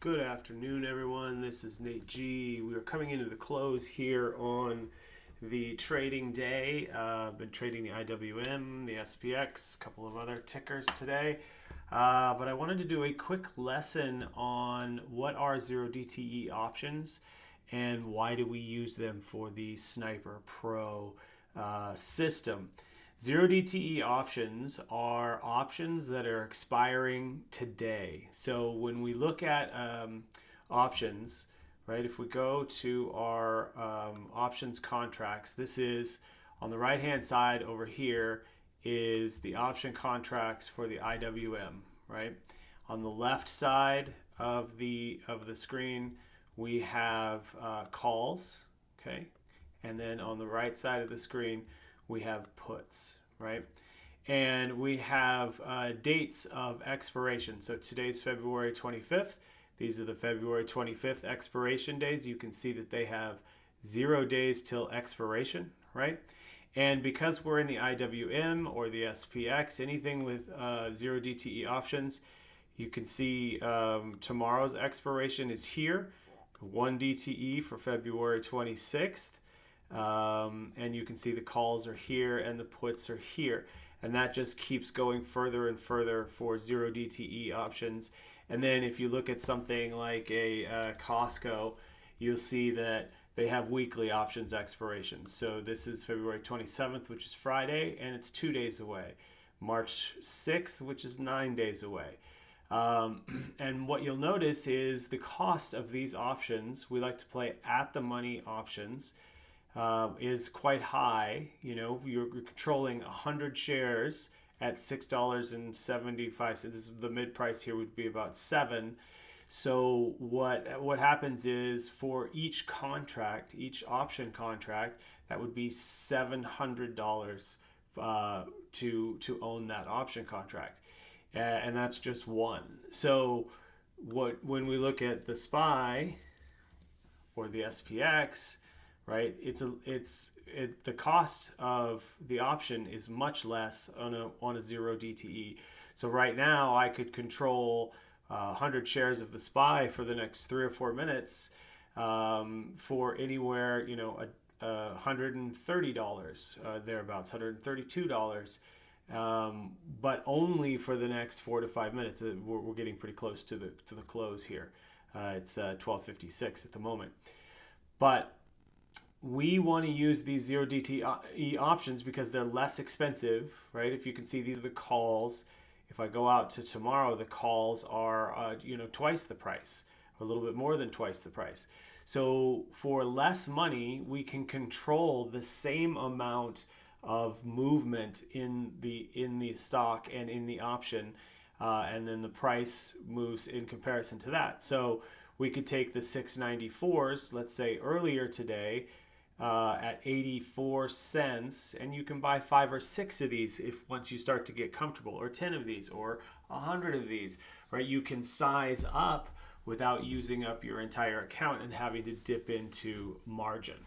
Good afternoon, everyone. This is Nate G. We are coming into the close here on the trading day. Been trading the IWM, the SPX, a couple of other tickers today. But I wanted to do a quick lesson on what are 0DTE options and why do we use them for the Sniper Pro system. 0DTE options are options that are expiring today. So when we look at options, right, if we go to our options contracts, this is on the right hand side over here is the option contracts for the IWM, right? On the left side of the screen, we have calls, okay? And then on the right side of the screen, we have puts, right? And we have dates of expiration. So today's February 25th. These are the February 25th expiration days. You can see that they have 0 days till expiration, right? And because we're in the IWM or the SPX, anything with 0DTE options, you can see tomorrow's expiration is here, 1 DTE for February 26th. And you can see the calls are here and the puts are here, and that just keeps going further and further for 0DTE options. And then if you look at something like a Costco, you'll see that they have weekly options expirations. So this is February 27th, which is Friday, and it's 2 days away. March 6th, which is 9 days away. And what you'll notice is the cost of these options, we like to play at the money options, is quite high. You know, you're controlling 100 shares at $6.75. The mid price here would be about $7. So what happens is for each contract, each option contract, that would be $700 to own that option contract, and that's just one. So when we look at the SPY or the SPX, right? The cost of the option is much less on a 0DTE. So right now I could control 100 shares of the SPY for the next 3 or 4 minutes for anywhere, $130 thereabouts, $132. But only for the next 4 to 5 minutes. We're getting pretty close to the close here. It's 12:56 at the moment, but we want to use these 0DTE options because they're less expensive, right? If you can see, these are the calls. If I go out to tomorrow, the calls are, twice the price, a little bit more than twice the price. So for less money, we can control the same amount of movement in the stock and in the option, and then the price moves in comparison to that. So we could take the 694s, let's say earlier today, at 84 cents, and you can buy 5 or 6 of these if once you start to get comfortable, or 10 of these, or 100 of these, right? You can size up without using up your entire account and having to dip into margin.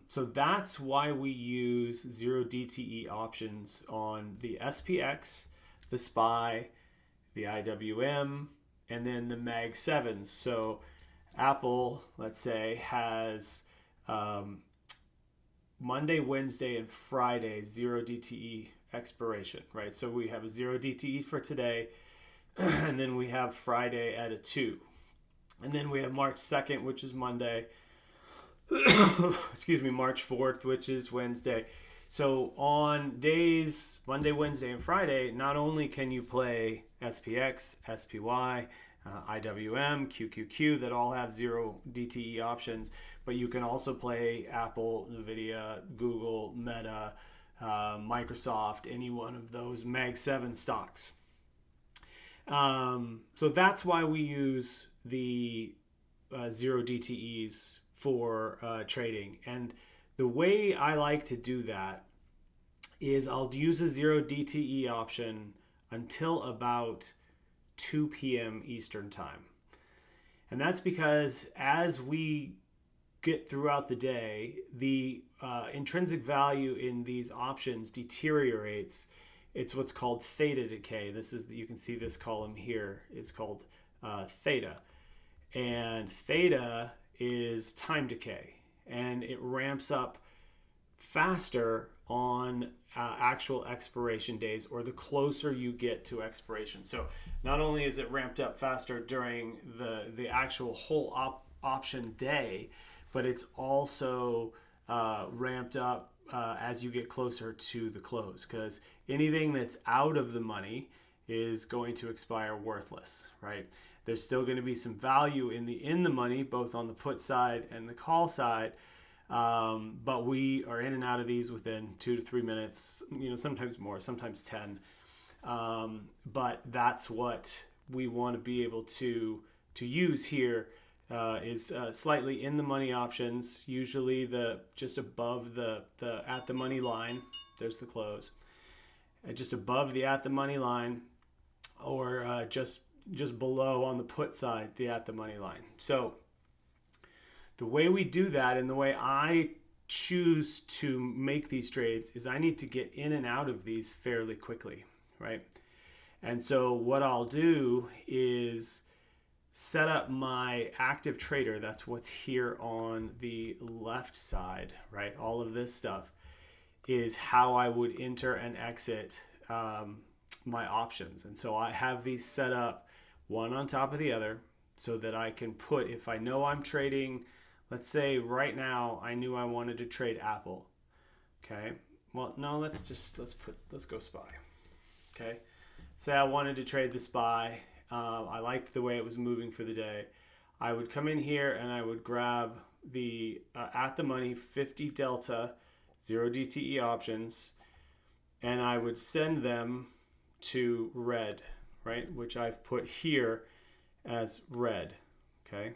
So that's why we use 0DTE options on the SPX, the SPY, the IWM, and then the MAG7. So Apple, let's say, has Monday, Wednesday, and Friday 0DTE expiration, right? So we have a 0DTE for today, and then we have Friday at a 2. And then we have March 2nd, which is Monday. Excuse me, March 4th, which is Wednesday. So on days Monday, Wednesday, and Friday, not only can you play SPX, SPY, IWM, QQQ that all have 0DTE options, but you can also play Apple, Nvidia, Google, Meta, Microsoft, any one of those MAG7 stocks. So that's why we use the 0DTEs for trading. And the way I like to do that is I'll use a 0DTE option until about 2 p.m. Eastern time. And that's because as we get throughout the day, the intrinsic value in these options deteriorates. It's what's called theta decay. You can see this column here is called theta. And theta is time decay, and it ramps up faster on actual expiration days, or the closer you get to expiration. So not only is it ramped up faster during the actual whole option day, but it's also ramped up as you get closer to the close, because anything that's out of the money is going to expire worthless, right? There's still going to be some value in the money, both on the put side and the call side, but we are in and out of these within 2 to 3 minutes, sometimes more, sometimes 10. But that's what we want to be able to use here, is slightly in the money options, usually just above the at the money line. There's the close, just above the at the money line, or just below on the put side, the at the money line. So the way we do that, and the way I choose to make these trades, is I need to get in and out of these fairly quickly, right? And so what I'll do is set up my active trader. That's what's here on the left side, right? All of this stuff is how I would enter and exit my options. And so I have these set up one on top of the other, so that I can put, if I know I'm trading, let's say right now I knew I wanted to trade Apple. Okay. Well, no, let's go SPY. Okay. Say I wanted to trade the SPY. I liked the way it was moving for the day. I would come in here and I would grab the at the money 50 delta 0 DTE options, and I would send them to red, right? Which I've put here as red. Okay.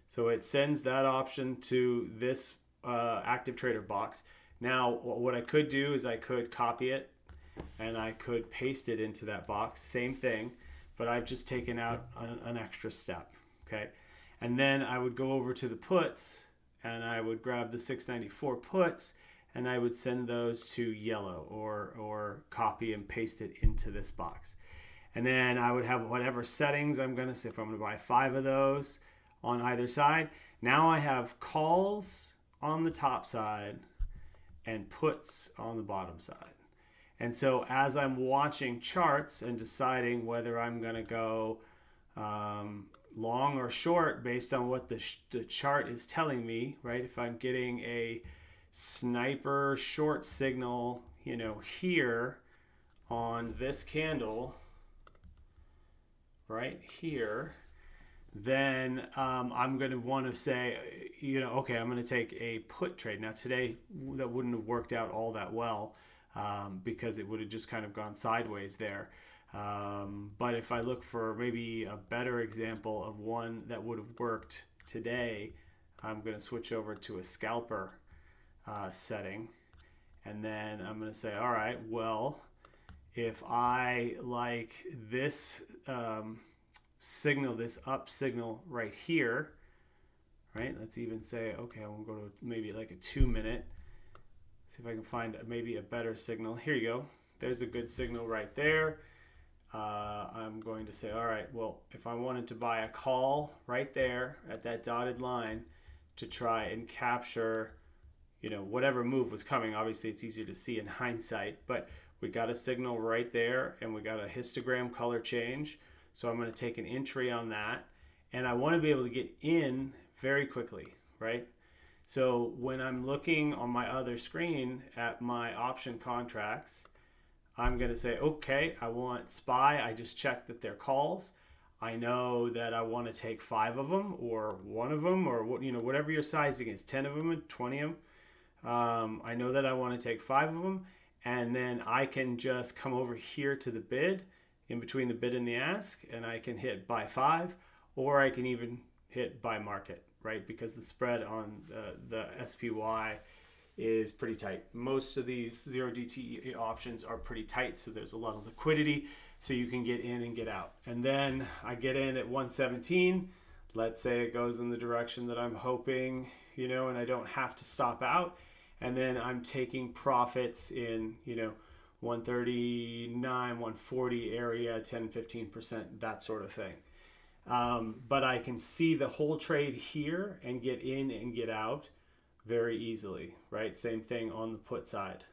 So it sends that option to this active trader box. Now, what I could do is I could copy it and I could paste it into that box. Same thing, but I've just taken out an extra step. Okay. And then I would go over to the puts and I would grab the 694 puts and I would send those to yellow, or copy and paste it into this box. And then I would have whatever settings I'm going to say. If I'm going to buy 5 of those on either side, now I have calls on the top side and puts on the bottom side. And so as I'm watching charts and deciding whether I'm going to go long or short based on what the chart is telling me, right? If I'm getting a sniper short signal, here on this candle right here, then I'm going to want to say, okay, I'm going to take a put trade. Now today that wouldn't have worked out all that well, because it would have just kind of gone sideways there. But if I look for maybe a better example of one that would have worked today, I'm going to switch over to a scalper setting. And then I'm going to say, all right, well, if I like this signal, this up signal right here, right? Let's even say, okay, I'm going to go to maybe like a 2 minute. See if I can find maybe a better signal. Here you go. There's a good signal right there. I'm going to say, all right, well, if I wanted to buy a call right there at that dotted line to try and capture, whatever move was coming. Obviously, it's easier to see in hindsight, but we got a signal right there and we got a histogram color change. So I'm going to take an entry on that, and I want to be able to get in very quickly, right? So when I'm looking on my other screen at my option contracts, I'm going to say, okay, I want SPY. I just checked that they're calls. I know that I want to take 5 of them or 1 of them, or whatever your sizing is, 10 of them and 20 of them. I know that I want to take 5 of them, and then I can just come over here to the bid, in between the bid and the ask, and I can hit buy 5, or I can even hit buy market, right? Because the spread on the SPY is pretty tight. Most of these 0 DTE options are pretty tight, so there's a lot of liquidity, so you can get in and get out. And then I get in at 117. Let's say it goes in the direction that I'm hoping, and I don't have to stop out. And then I'm taking profits in, 139, 140 area, 10, 15%, that sort of thing. But I can see the whole trade here and get in and get out very easily, right? Same thing on the put side.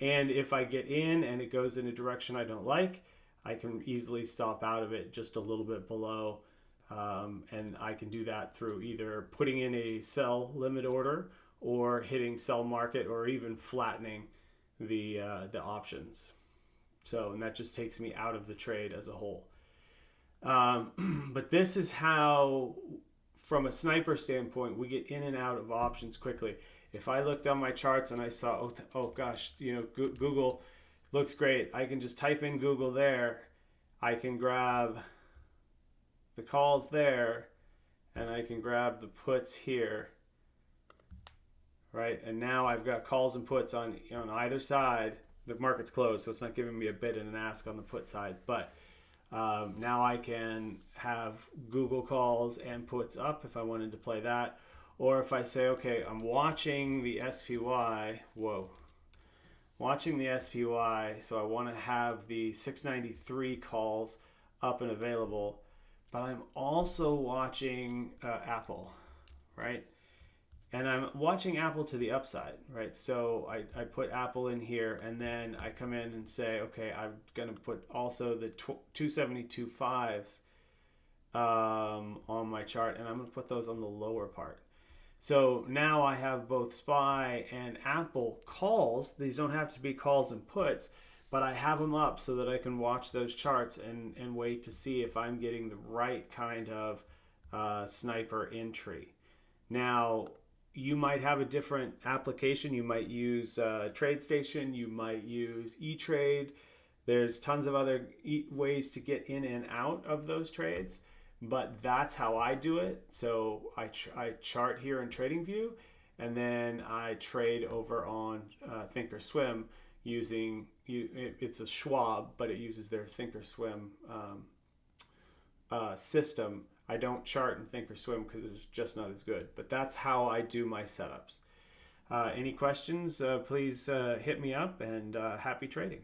And if I get in and it goes in a direction I don't like, I can easily stop out of it just a little bit below. And I can do that through either putting in a sell limit order or hitting sell market or even flattening the options. So, and that just takes me out of the trade as a whole. But this is how, from a sniper standpoint, we get in and out of options quickly. If I looked on my charts and I saw, oh gosh, Google looks great, I can just type in Google there. I can grab the calls there, and I can grab the puts here, right? And now I've got calls and puts on either side. The market's closed, so it's not giving me a bid and an ask on the put side, but now I can have Google calls and puts up if I wanted to play that. Or if I say, okay, I'm watching the SPY, watching the SPY, so I want to have the 693 calls up and available, but I'm also watching Apple, right? And I'm watching Apple to the upside, right? So I put Apple in here, and then I come in and say, okay, I'm going to put also the 272.5s on my chart, and I'm going to put those on the lower part. So now I have both SPY and Apple calls. These don't have to be calls and puts, but I have them up so that I can watch those charts and wait to see if I'm getting the right kind of sniper entry. Now, you might have a different application. You might use TradeStation. You might use E-Trade. There's tons of other ways to get in and out of those trades. But that's how I do it. So I chart here in TradingView, and then I trade over on Thinkorswim using, it's a Schwab, but it uses their Thinkorswim system. I don't chart in Thinkorswim because it's just not as good. But that's how I do my setups. Any questions, please hit me up, and happy trading.